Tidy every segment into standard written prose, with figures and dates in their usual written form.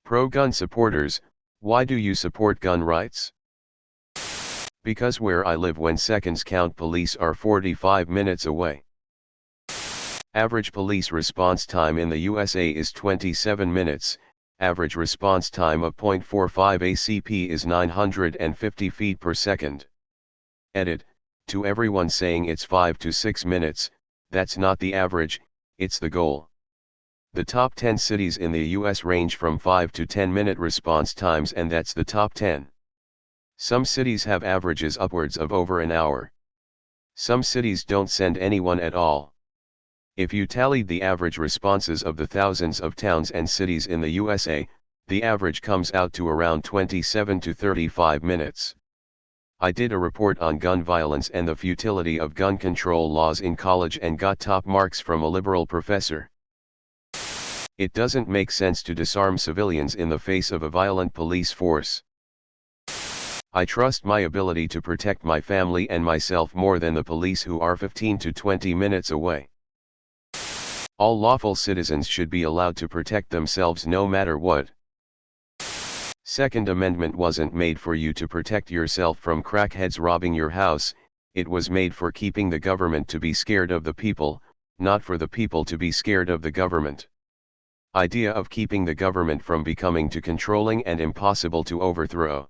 Pro-gun supporters, why do you support gun rights? Because where I live when seconds count police are 45 minutes away. Average police response time in the USA is 27 minutes, average response time of 0.45 ACP is 950 feet per second. Edit, to everyone saying it's 5 to 6 minutes, that's not the average, it's the goal. The top 10 cities in the US range from 5 to 10-minute response times, and that's the top 10. Some cities have averages upwards of over an hour. Some cities don't send anyone at all. If you tallied the average responses of the thousands of towns and cities in the USA, the average comes out to around 27 to 35 minutes. I did a report on gun violence and the futility of gun control laws in college and got top marks from a liberal professor. It doesn't make sense to disarm civilians in the face of a violent police force. I trust my ability to protect my family and myself more than the police who are 15 to 20 minutes away. All lawful citizens should be allowed to protect themselves no matter what. Second Amendment wasn't made for you to protect yourself from crackheads robbing your house, it was made for keeping the government to be scared of the people, not for the people to be scared of the government. Idea of keeping the government from becoming too controlling and impossible to overthrow.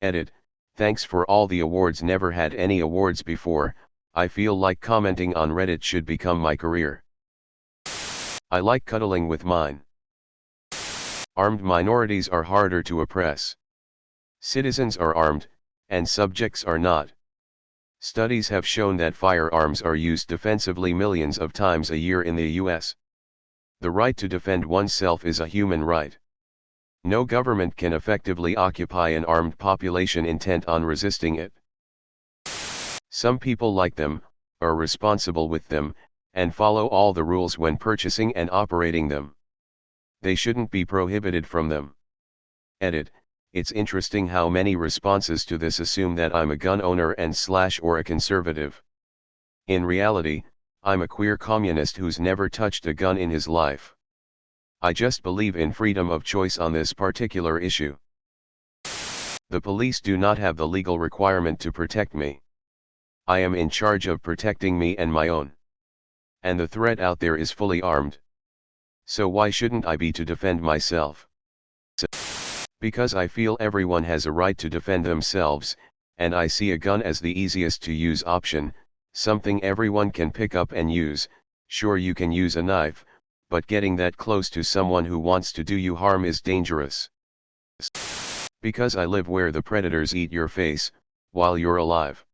Edit, thanks for all the awards. Never had any awards before, I feel like commenting on Reddit should become my career. I like cuddling with mine. Armed minorities are harder to oppress. Citizens are armed, and subjects are not. Studies have shown that firearms are used defensively millions of times a year in the US. The right to defend oneself is a human right. No government can effectively occupy an armed population intent on resisting it. Some people like them, are responsible with them, and follow all the rules when purchasing and operating them. They shouldn't be prohibited from them. Edit, it's interesting how many responses to this assume that I'm a gun owner and or a conservative. In reality, I'm a queer communist who's never touched a gun in his life. I just believe in freedom of choice on this particular issue. The police do not have the legal requirement to protect me. I am in charge of protecting me and my own. And the threat out there is fully armed. So why shouldn't I be to defend myself? Because I feel everyone has a right to defend themselves, and I see a gun as the easiest to use option, something everyone can pick up and use. Sure, you can use a knife, but getting that close to someone who wants to do you harm is dangerous. Because I live where the predators eat your face, while you're alive.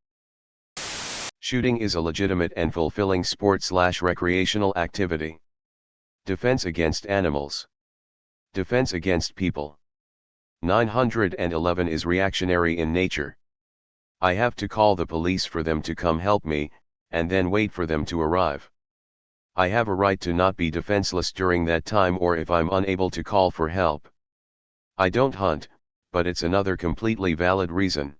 Shooting is a legitimate and fulfilling sport/recreational activity. Defense against animals. Defense against people. 911 is reactionary in nature. I have to call the police for them to come help me, and then wait for them to arrive. I have a right to not be defenseless during that time or if I'm unable to call for help. I don't hunt, but it's another completely valid reason.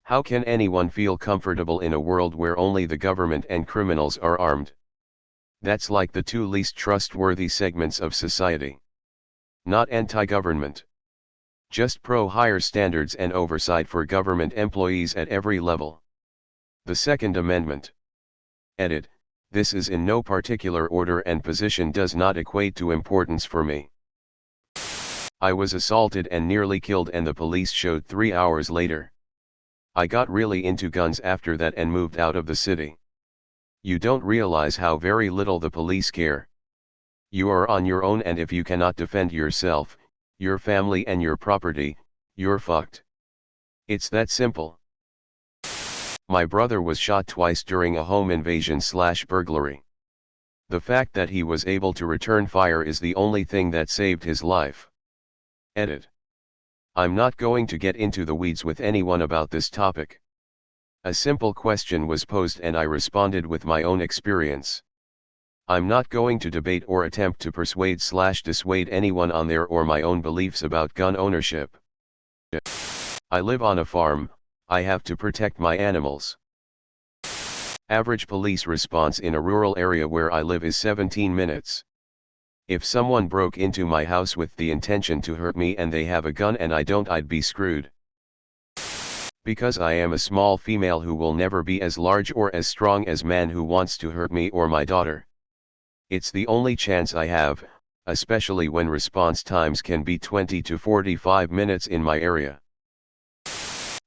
How can anyone feel comfortable in a world where only the government and criminals are armed? That's like the two least trustworthy segments of society. Not anti-government. Just pro-higher standards and oversight for government employees at every level. The Second Amendment. Edit, this is in no particular order and position does not equate to importance for me. I was assaulted and nearly killed and the police showed 3 hours later. I got really into guns after that and moved out of the city. You don't realize how very little the police care. You are on your own, and if you cannot defend yourself, your family and your property, you're fucked. It's that simple. My brother was shot twice during a home invasion/burglary. The fact that he was able to return fire is the only thing that saved his life. Edit. I'm not going to get into the weeds with anyone about this topic. A simple question was posed and I responded with my own experience. I'm not going to debate or attempt to persuade/dissuade anyone on their or my own beliefs about gun ownership. I live on a farm, I have to protect my animals. Average police response in a rural area where I live is 17 minutes. If someone broke into my house with the intention to hurt me and they have a gun and I don't, I'd be screwed. Because I am a small female who will never be as large or as strong as man who wants to hurt me or my daughter. It's the only chance I have, especially when response times can be 20 to 45 minutes in my area.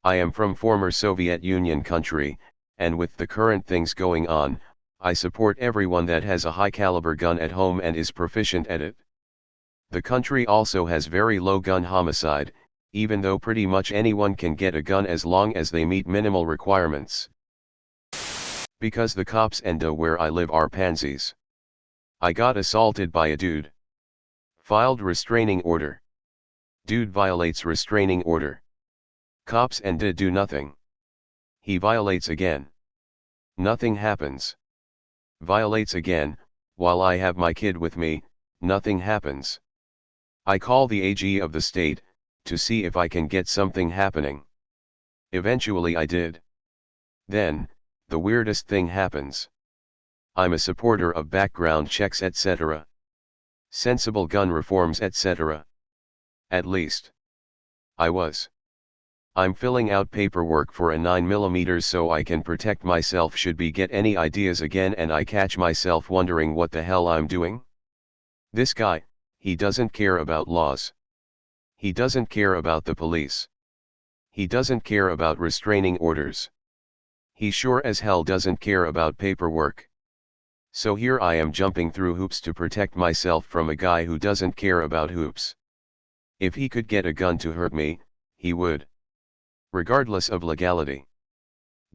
I am from former Soviet Union country, and with the current things going on, I support everyone that has a high-caliber gun at home and is proficient at it. The country also has very low gun homicide, even though pretty much anyone can get a gun as long as they meet minimal requirements. Because the cops and where I live are pansies. I got assaulted by a dude. Filed restraining order. Dude violates restraining order. Cops and do nothing. He violates again. Nothing happens. Violates again, while I have my kid with me, nothing happens. I call the AG of the state, to see if I can get something happening. Eventually I did. Then, the weirdest thing happens. I'm a supporter of background checks etc. Sensible gun reforms etc. At least. I was. I'm filling out paperwork for a 9mm so I can protect myself should be get any ideas again, and I catch myself wondering what the hell I'm doing. This guy, he doesn't care about laws. He doesn't care about the police. He doesn't care about restraining orders. He sure as hell doesn't care about paperwork. So here I am jumping through hoops to protect myself from a guy who doesn't care about hoops. If he could get a gun to hurt me, he would. Regardless of legality.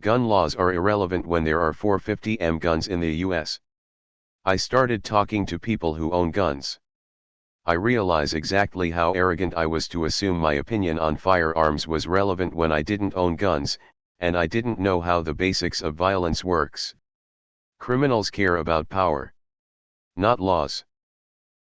Gun laws are irrelevant when there are 450mm guns in the US. I started talking to people who own guns. I realize exactly how arrogant I was to assume my opinion on firearms was relevant when I didn't own guns, and I didn't know how the basics of violence works. Criminals care about power, not laws.